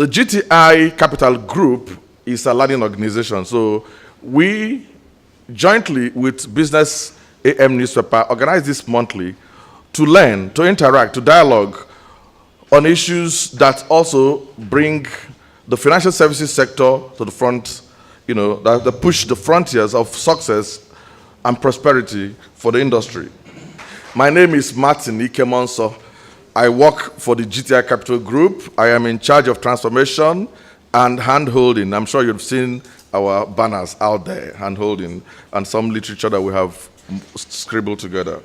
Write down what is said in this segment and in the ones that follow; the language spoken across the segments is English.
The GTI Capital Group is a learning organization. So we jointly with Business AM newspaper organize this monthly to learn, to interact, to dialogue on issues that also bring the financial services sector to the front, that push the frontiers of success and prosperity for the industry. My name is Martin Ikemonso. I work for the GTI Capital Group. I am in charge of transformation and hand-holding. I'm sure you've seen our banners out there, hand-holding, and some literature that we have scribbled together.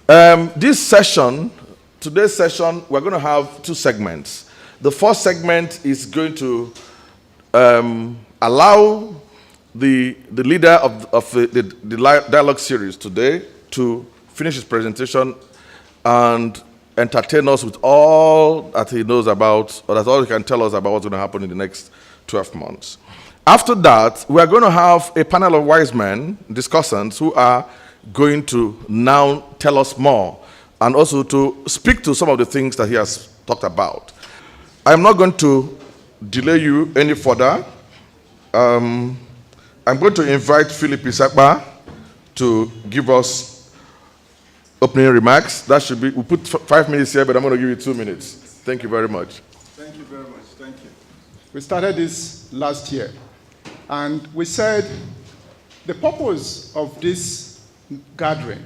Today's session, we're going to have two segments. The first segment is going to allow the leader of the dialogue series today to finish his presentation and entertain us with all that he knows about, or that's all he can tell us about what's going to happen in the next 12 months. After that, we are going to have a panel of wise men, discussants, who are going to now tell us more and also to speak to some of the things that he has talked about. I'm not going to delay you any further. I'm going to invite Philip Isakba to give us opening remarks. That should be, we put 5 minutes here, but I'm going to give you 2 minutes. Thank you very much. Thank you very much. Thank you. We started this last year, and we said the purpose of this gathering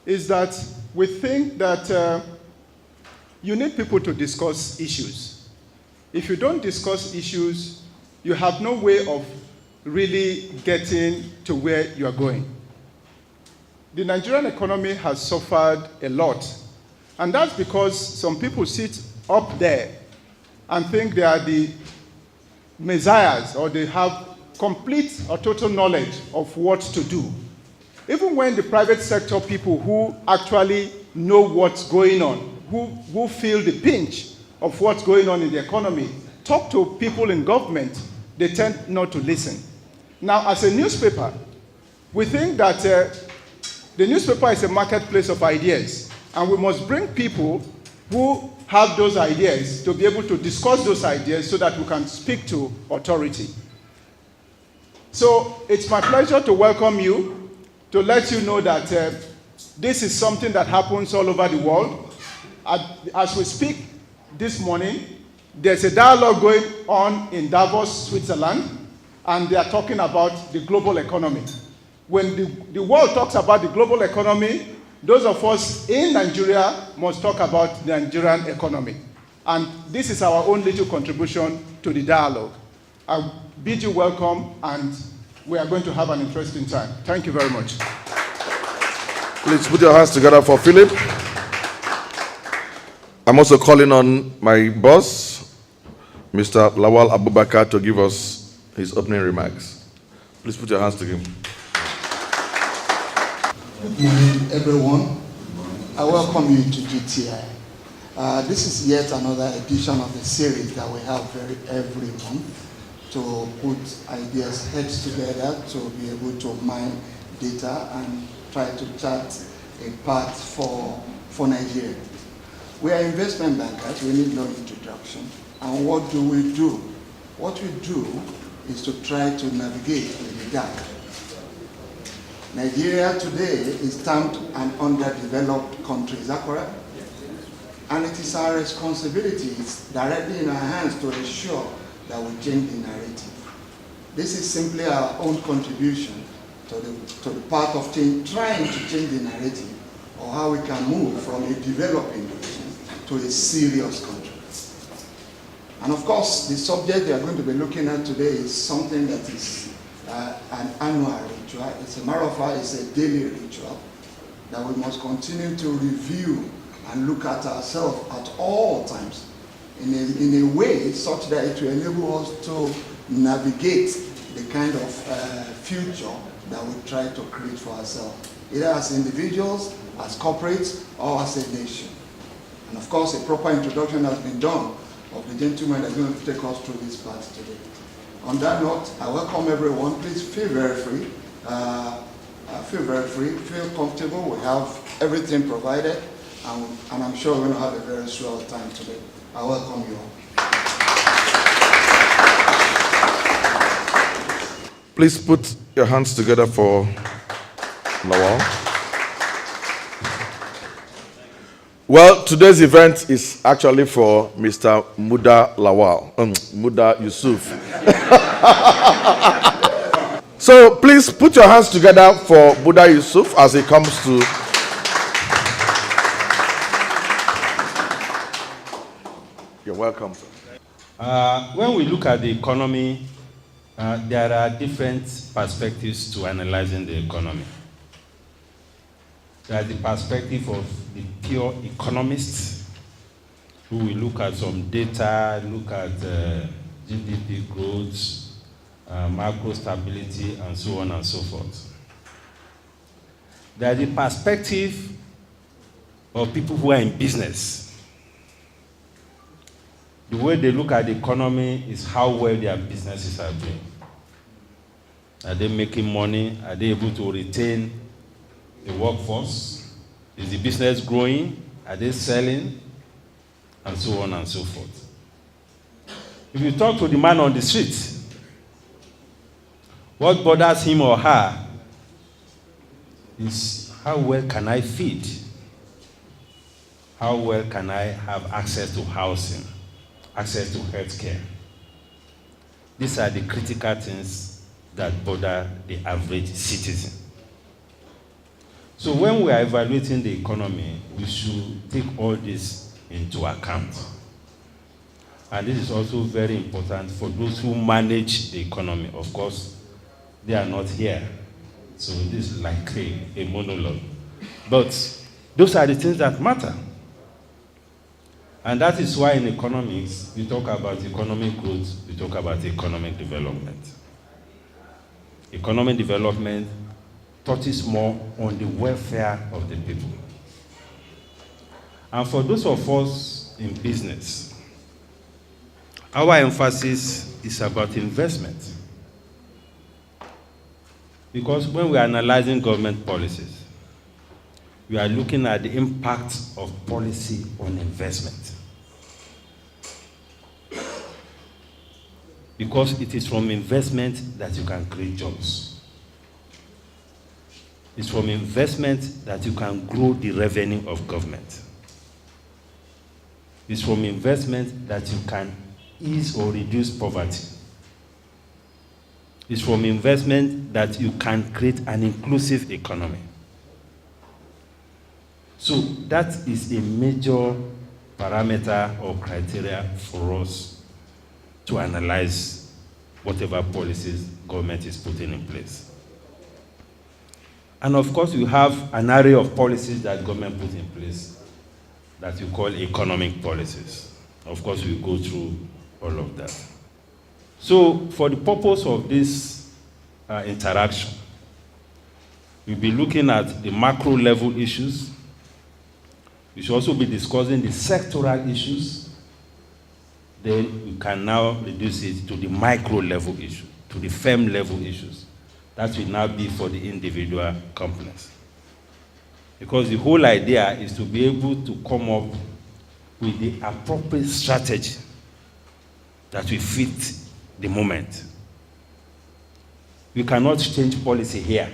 is that we think that you need people to discuss issues. If you don't discuss issues, you have no way of really getting to where you are going. The Nigerian economy has suffered a lot, and that's because some people sit up there and think they are the messiahs, or they have complete or total knowledge of what to do. Even when the private sector people who actually know what's going on, who feel the pinch of what's going on in the economy, talk to people in government, they tend not to listen. Now, as a newspaper, we think that the newspaper is a marketplace of ideas, and we must bring people who have those ideas to be able to discuss those ideas so that we can speak to authority. So it's my pleasure to welcome you, to let you know that this is something that happens all over the world. As we speak this morning, there's a dialogue going on in Davos, Switzerland, and they are talking about the global economy. When the world talks about the global economy, those of us in Nigeria must talk about the Nigerian economy. And this is our own little contribution to the dialogue. I bid you welcome, and we are going to have an interesting time. Thank you very much. Please put your hands together for Philip. I'm also calling on my boss, Mr. Lawal Abubakar, to give us his opening remarks. Please put your hands together. Good morning, everyone. I welcome you to GTI. This is yet another edition of the series that we have every month to put ideas, heads together to be able to mine data and try to chart a path for Nigeria. We are investment bankers. We need no introduction. And what do we do? What we do is to try to navigate in the dark. Nigeria today is termed an underdeveloped country, is that correct? And it is our responsibility, it's directly in our hands to ensure that we change the narrative. This is simply our own contribution to the path of trying to change the narrative, or how we can move from a developing nation to a serious country. And of course, the subject we are going to be looking at today is something that is an annual ritual. It's a matter of fact, it's a daily ritual that we must continue to review and look at ourselves at all times in a way such that it will enable us to navigate the kind of future that we try to create for ourselves, either as individuals, as corporates, or as a nation. And of course, a proper introduction has been done of the gentleman that's going to take us through this part today. On that note, I welcome everyone. Please feel very free. Feel comfortable. We have everything provided, and I'm sure we're going to have a very swell time today. I welcome you all. Please put your hands together for Lawal. Well, today's event is actually for Mr. Muda Lawal, Muda Yusuf. So please put your hands together for Muda Yusuf as he comes to. You're welcome, sir. When we look at the economy, there are different perspectives to analyzing the economy. There is the perspective of the pure economists, who will look at some data, look at GDP growth, macro stability, and so on and so forth. There is the perspective of people who are in business. The way they look at the economy is how well their businesses are doing. Are they making money? Are they able to retain the workforce? Is the business growing? Are they selling? And so on and so forth. If you talk to the man on the street, what bothers him or her is how well can I feed? How well can I have access to housing? Access to healthcare. These are the critical things that bother the average citizen. So when we are evaluating the economy, we should take all this into account. And this is also very important for those who manage the economy. Of course, they are not here. So this is like a monologue. But those are the things that matter. And that is why in economics, we talk about economic growth, we talk about economic development. Economic development touches more on the welfare of the people. And for those of us in business, our emphasis is about investment. Because when we are analyzing government policies, we are looking at the impact of policy on investment. Because it is from investment that you can create jobs. It's from investment that you can grow the revenue of government. It's from investment that you can ease or reduce poverty. It's from investment that you can create an inclusive economy. So that is a major parameter or criteria for us to analyze whatever policies government is putting in place. And of course, you have an array of policies that government puts in place that you call economic policies. Of course, we go through all of that. So for the purpose of this interaction, we'll be looking at the macro level issues. We should also be discussing the sectoral issues. Then we can now reduce it to the micro level issue, to the firm level issues. That will now be for the individual companies. Because the whole idea is to be able to come up with the appropriate strategy that will fit the moment. We cannot change policy here.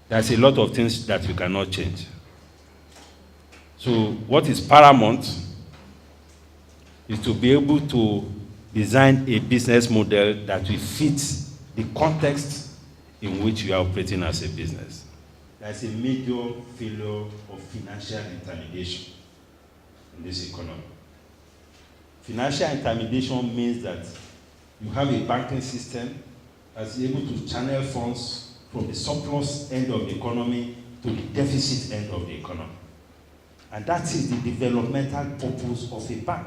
There's a lot of things that we cannot change. So what is paramount is to be able to design a business model that will fit the context in which you are operating as a business. There's a major failure of financial intermediation in this economy. Financial intermediation means that you have a banking system that's able to channel funds from the surplus end of the economy to the deficit end of the economy. And that is the developmental purpose of a bank.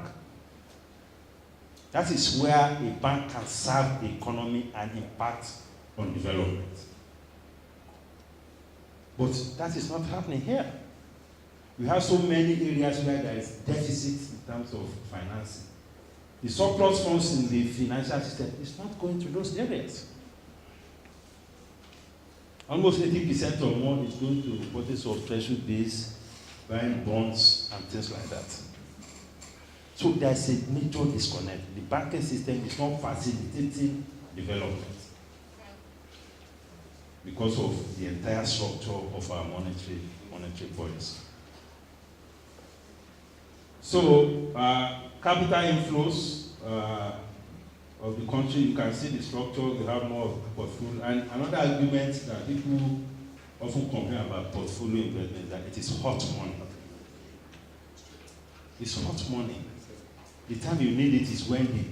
That is where a bank can serve the economy and impact on development. But that is not happening here. We have so many areas where there is deficit in terms of financing. The surplus funds in the financial system is not going to those areas. Almost 80% or more is going to purchase of treasury bills, buying bonds, and things like that. So there's a major disconnect. The banking system is not facilitating development because of the entire structure of our monetary policy. So, capital inflows of the country, you can see the structure, we have more of portfolio. And another argument that people often complain about portfolio investment is that it is hot money. It's hot money. The time you need it is when they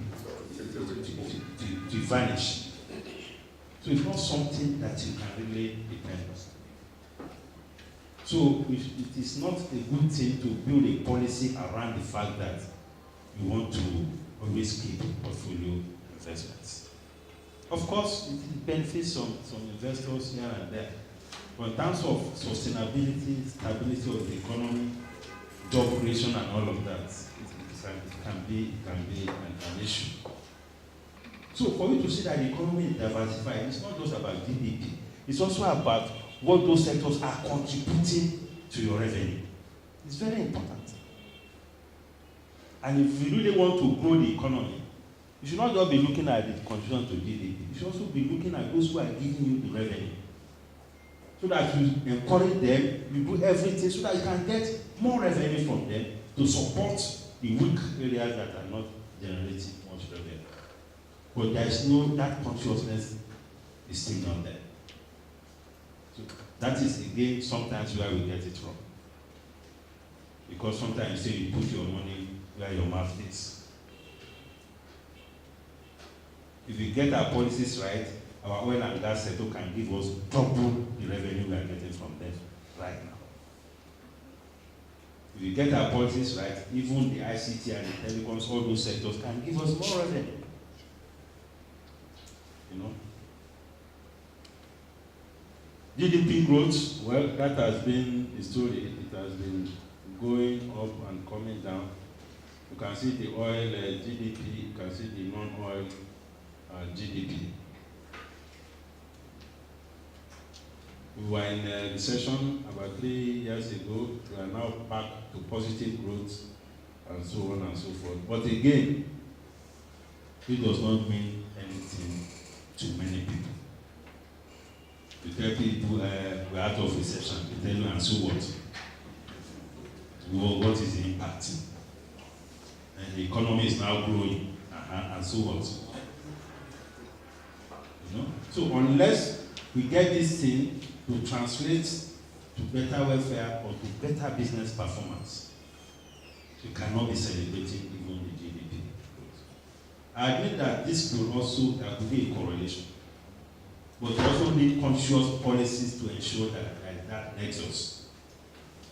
vanish. So it's not something that you can really depend on. So it is not a good thing to build a policy around the fact that you want to always keep portfolio investments. Of course, it benefits some investors here and there. But in terms of sustainability, stability of the economy, job creation and all of that, it can be an issue. So for you to see that the economy is diversified, it's not just about GDP. It's also about what those sectors are contributing to your revenue. It's very important. And if you really want to grow the economy, you should not just be looking at the contribution to GDP. You should also be looking at those who are giving you the revenue. So that you encourage them, you do everything so that you can get more revenue from them to support the weak areas that are not generating much revenue. But there is that consciousness is still not there. So that is again sometimes where we get it wrong. Because sometimes you say you put your money where your mouth is. If we get our policies right, our oil and gas sector can give us double the revenue we are getting from them right now. If we get our policies right, even the ICT and the telecoms, all those sectors can give us more revenue. You know? GDP growth, well, that has been a story. It has been going up and coming down. You can see the oil GDP, you can see the non-oil GDP. We were in a recession about 3 years ago. We are now back to positive growth and so on and so forth. But again, it does not mean anything to many people. You tell people we're out of recession, they tell you, and so what? Well, what is the impact? And the economy is now growing, and so what? You know? So unless we get this thing to translate to better welfare or to better business performance, you cannot be celebrating even the GDP growth. I admit that this will also, there could be a correlation, but we also need conscious policies to ensure that there is that nexus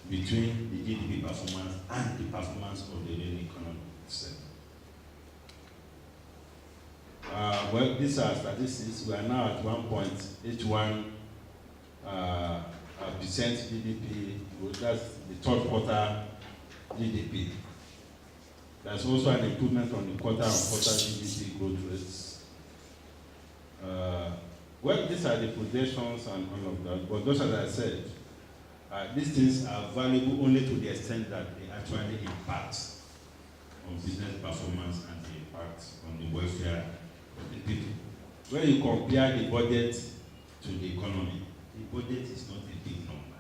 between the GDP performance and the performance of the real economy itself. Well, these are statistics. We are now at 1.81% GDP. That's the third quarter GDP. There's also an improvement on the quarter-on-quarter GDP growth rates. Well, these are the projections and all of that. But just as I said, these things are valuable only to the extent that they actually impact on business performance and they impact on the welfare of the people. When you compare the budget to the economy, the budget is not a big number.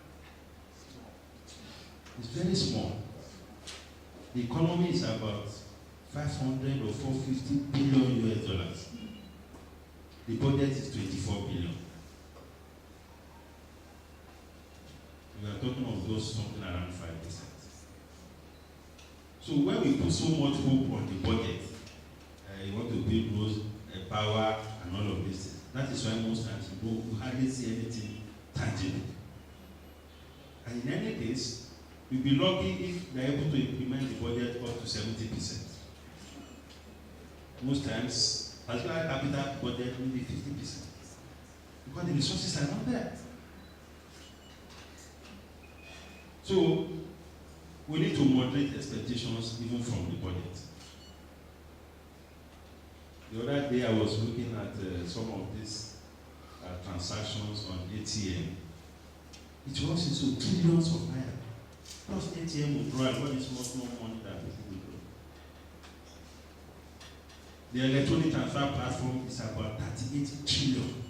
It's very small. The economy is about 500 or 450 billion US dollars. The budget is 24 billion. We are talking of those something around 5%. So when we put so much hope on the budget, you want to build roads, power, and all of this, that is why most times you hardly see anything tangible. And in any case, we'll be lucky if they're able to implement the budget up to 70%. Most times, particularly capital budget will be 50%. Because the resources are not there. So, we need to moderate expectations even from the budget. The other day I was looking at some of these transactions on ATM. It runs into trillions of naira. Plus ATM withdrawal, what is much more money than people withdraw. The electronic transfer platform is about 38 trillion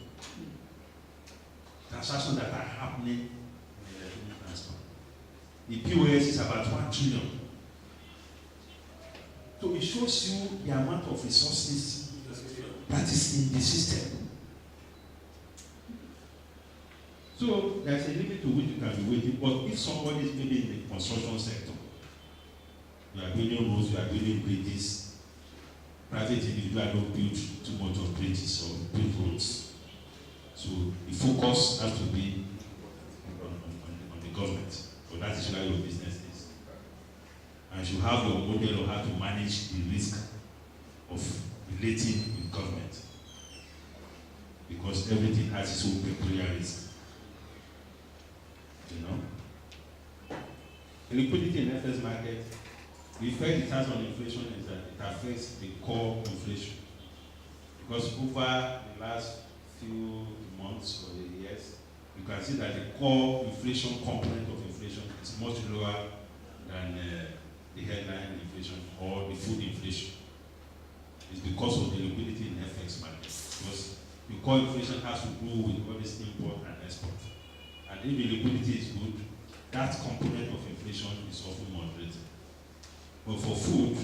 transactions that are happening in the electronic transfer. The POS is about 1 trillion. So it shows you the amount of resources that is in the system. So there's a limit to which you can be waiting, but if somebody is maybe in the construction sector, you are building roads, you are building bridges, private individual don't build too much of bridges or build roads. So the focus has to be on the government. So that is where your business is. And you have your model of how to manage the risk of relating with government. Because everything has its own peculiar risk. You know? Liquidity in FS market, the effect it has on inflation is that it affects the core inflation. Because over the last few months or years, you can see that the core inflation component of inflation is much lower than the headline inflation or the food inflation. It's because of the liquidity in FX market. Because the core inflation has to do with all this import and export. And if the liquidity is good, that component of inflation is often moderated. But for food,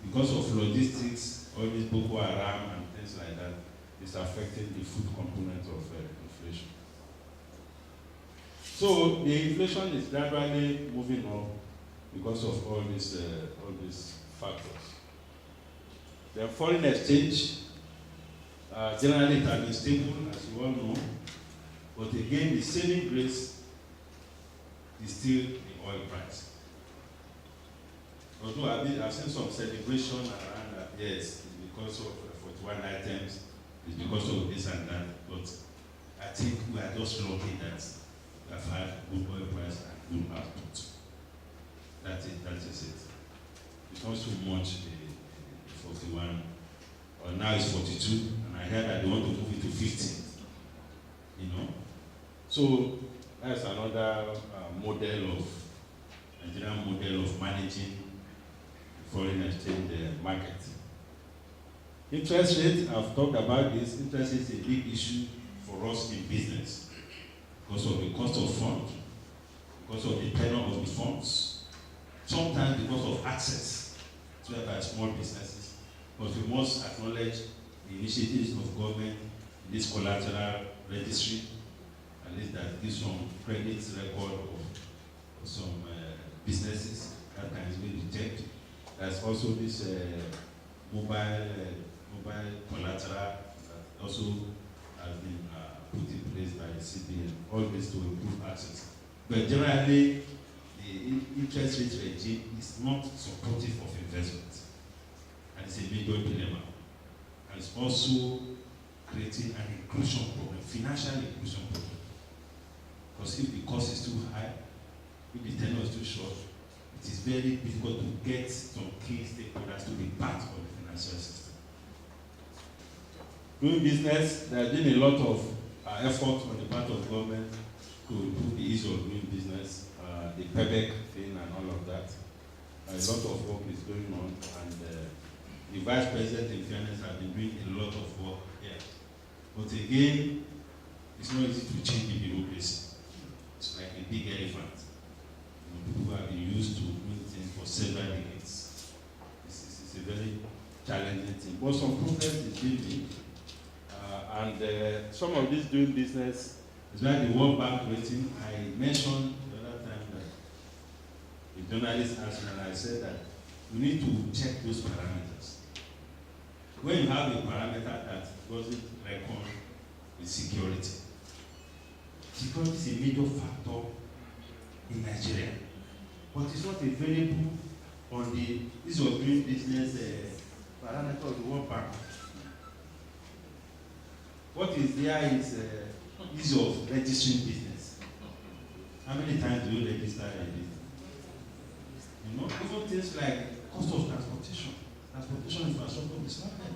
because of logistics, all this Boko Haram and things like that, it's affecting the food component of inflation. So the inflation is gradually moving up because of all these factors. The foreign exchange, generally it has been stable, as you all know, but again, the saving grace is still the oil price. Although I've seen some celebration around that, yes, it's because of 41 items, it's because of this and that, but I think we are just lucky that we have had good oil price and good output. That is it. It's not so much 41, or now it's 42, and I heard that they want to move it to 50. You know? So that's another model of Nigerian model of managing the foreign exchange market. Interest rate, I've talked about this. Interest rate is a big issue for us in business because of the cost of funds, because of the tenor of the funds, sometimes because of access to small businesses. But we must acknowledge the initiatives of government in this collateral registry, at least that gives some credit record of some businesses that can easily detect. There's also this mobile collateral that also has been put in place by the CBN, all this to improve access. But generally, the interest rate regime is not supportive of investment. And it's a major dilemma. And it's also creating an inclusion problem, financial inclusion problem. Because if the cost is too high, if the tenor is too short, it is very difficult to get some key stakeholders to be part of the financial system. Doing business, there has been a lot of effort on the part of government to improve the ease of doing business, the PEBEC thing and all of that. A lot of work is going on, and the Vice President, in fairness, has been doing a lot of work here. But again, it's not easy to change the bureaucracy. It's like a big elephant. People have been used to doing things for several decades. It's a very challenging thing. But some progress is being made. And some of this doing business is like the World Bank rating. I mentioned the other time that the journalist asked me, and I said that we need to check those parameters. When you have a parameter that doesn't reckon with security, security is a major factor in Nigeria, but it's not available on the ease of doing business parameter of the World Bank. What is there is ease of registering business. How many times do you register a business? You know, even things like cost of transportation infrastructure is not there.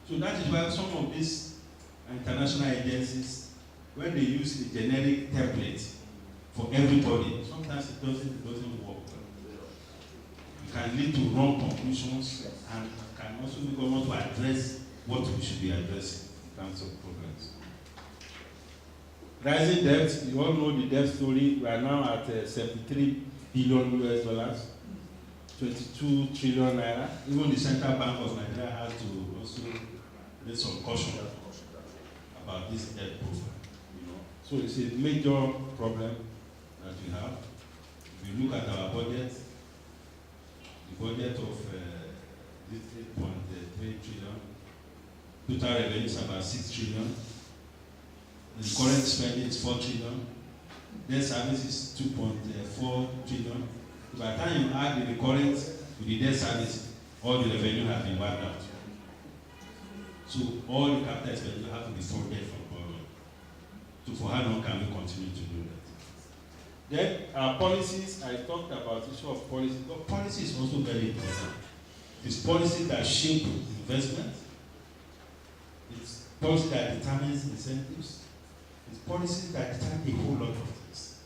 So that is why some of these international agencies, when they use a generic template for everybody, sometimes it doesn't work well. It can lead to wrong conclusions and can and also we want to address what we should be addressing in terms of problems. Rising debt, you all know the debt story. We are now at 73 billion US dollars, 22 trillion naira. Even the Central Bank of Nigeria has to also make some caution about this debt profile. So it's a major problem that we have. If you look at our budget, the budget of this 3.3 trillion, total revenue is about 6 trillion. The current spending is 4 trillion. Debt service is 2.4 trillion. By the time you add the recurrent with the debt service, all the revenue has been wiped out. So all the capital expenditure have to be funded from borrowing. So for how long can we continue to do that? Then our policies, I talked about the issue of policy, but policy is also very important. It's policy that shape investment. It's policy that determines incentives. It's policies that determine a whole lot of things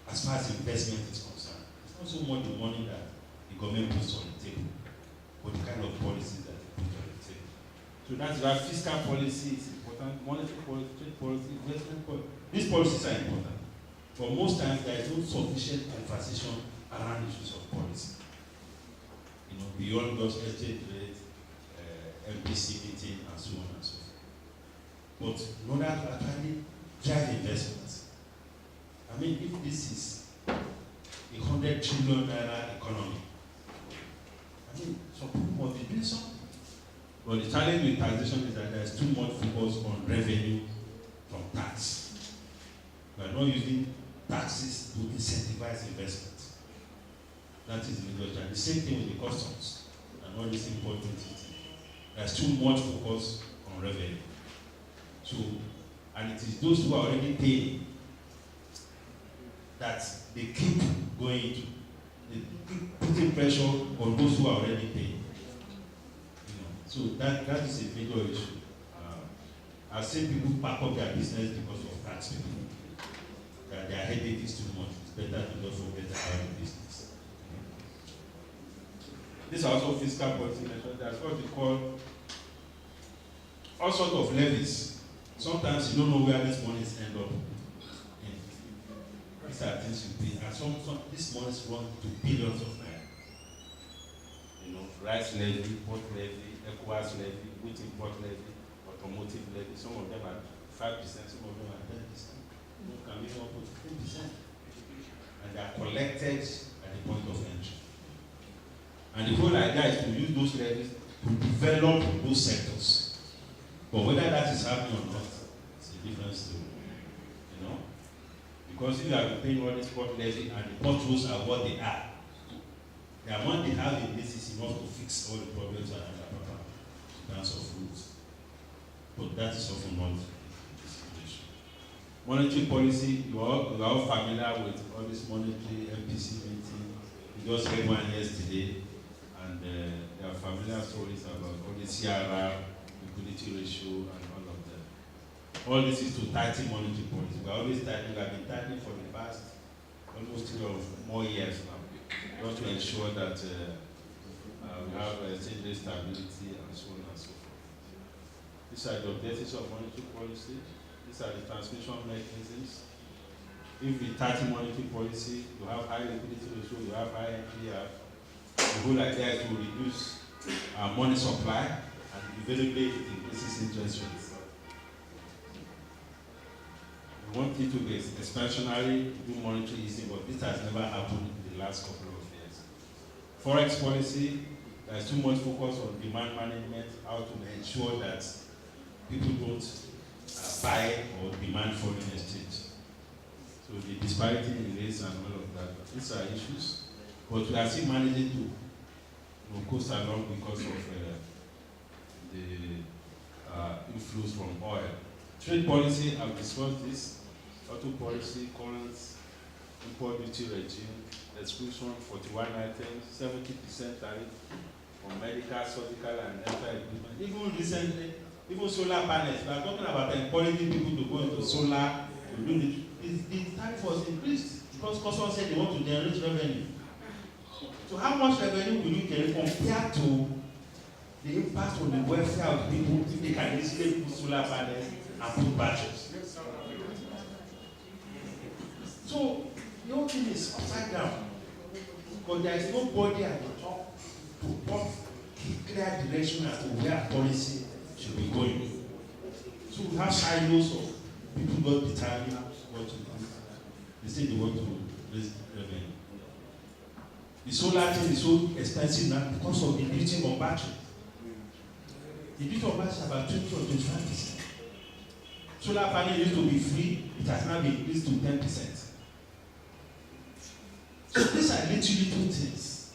as far as investment is concerned. It's not so much the money that the government puts on the table, but the kind of policies that they put on the table. So that's why fiscal policy is important, monetary policy, trade policy, investment policy. These policies are important. For most times, there is no sufficient conversation around issues of policy. Beyond just exchange rate, MPC meeting, and so on and so forth. But in order to actually drive investments, I mean, if this is a 100 trillion naira economy, I mean, some people must be doing something. But the challenge with taxation is that there's too much focus on revenue from tax. We are not using taxes to incentivize investment. That is the major challenge. The same thing with the customs and all these important things. There's too much focus on revenue. So, and it is those who are already paying that they keep going to, they keep putting pressure on those who are already paying. So that is a major issue. I've seen people pack up their business because of tax people. That their headache is too much. It's better to not forget about the business. These are also fiscal policy measures. That's what we call all sorts of levies. Sometimes you don't know where these monies end up. These are things you pay. And these monies run to billions of naira. Rice levy, port levy, ECOWAS levy, wheat import levy, automotive levy. Some of them are 5%, some of them are 10%. Some can be up to 15%. And they are collected at the point of entry. And the whole idea is to use those levies to develop those sectors. But whether that is happening or not, it's a different story. Because if you are paying all this port levy and the port rules are what they are, the amount they have in this is enough to fix all the problems around in terms of rules. But that is often not the situation. Monetary policy, you are all familiar with all this monetary MPC meeting. We just had one yesterday, and there are familiar stories about all the CRR, liquidity ratio, and all of that. All this is to tighten monetary policy. We are always tightening. We have been tightening for the past almost 3 or more years now, just to ensure that we have exchange rate stability and so on and so forth. These are the objectives of monetary policy. These are the transmission mechanisms. If we tighten monetary policy, you have high liquidity ratio, you have high NPR. The whole idea is to reduce money supply, and invariably it increases interest rates. We want it to be expansionary, do monetary easing, but this has never happened in the last couple of years. Forex policy, there's too much focus on demand management, how to ensure that people don't buy or demand foreign exchange. So the disparity in rates and all of that, these are issues. But we are still managing to coast along because of the inflows from oil. Trade policy, I've discussed this. Auto policy, current import duty regime, exclusion 41 items, 70% tariff on medical, surgical, and dental equipment. Even recently, even solar panels. We are talking about encouraging people to go into solar. The tariff was increased because customers said they want to generate revenue. So how much revenue will you generate compared to the impact on the welfare of people if they can easily put solar panels and put batteries. So the whole thing is upside down. But there is nobody at the top to put clear direction as to where policy should be going. So we have silos of people not determining what to do. They say they want to raise revenue. The solar thing is so expensive now because of the duty on battery. The duty on battery is about 20 or 25%. Solar panel used to be free, it has now been increased to 10%. So these are little things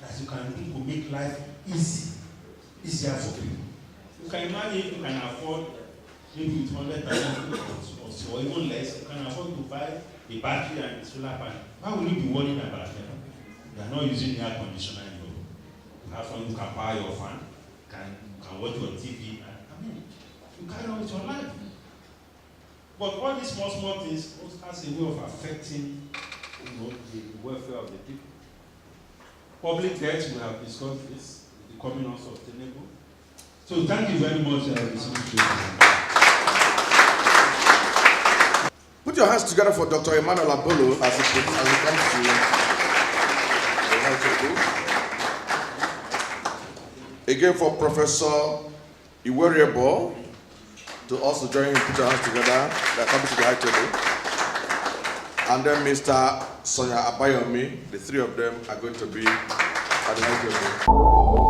that you can do to make life easier for people. You can imagine if you can afford maybe with 100,000 or even less, you can afford to buy a battery and a solar panel. Why would you be worrying about them? You are not using air conditioner anymore. You have someone who can power your fan, can watch your TV, and you carry on with your life. But all these small things also has a way of affecting the welfare of the people. Public debt, we have discussed this, becoming unsustainable. So thank you very much. Put your hands together for Dr. Emmanuel Abolo as he comes to the high table. Again for Professor Iweriebo to also join him, put your hands together. They're coming to the high table. And then Mr. Sonia Abayomi, the three of them are going to be at the high table.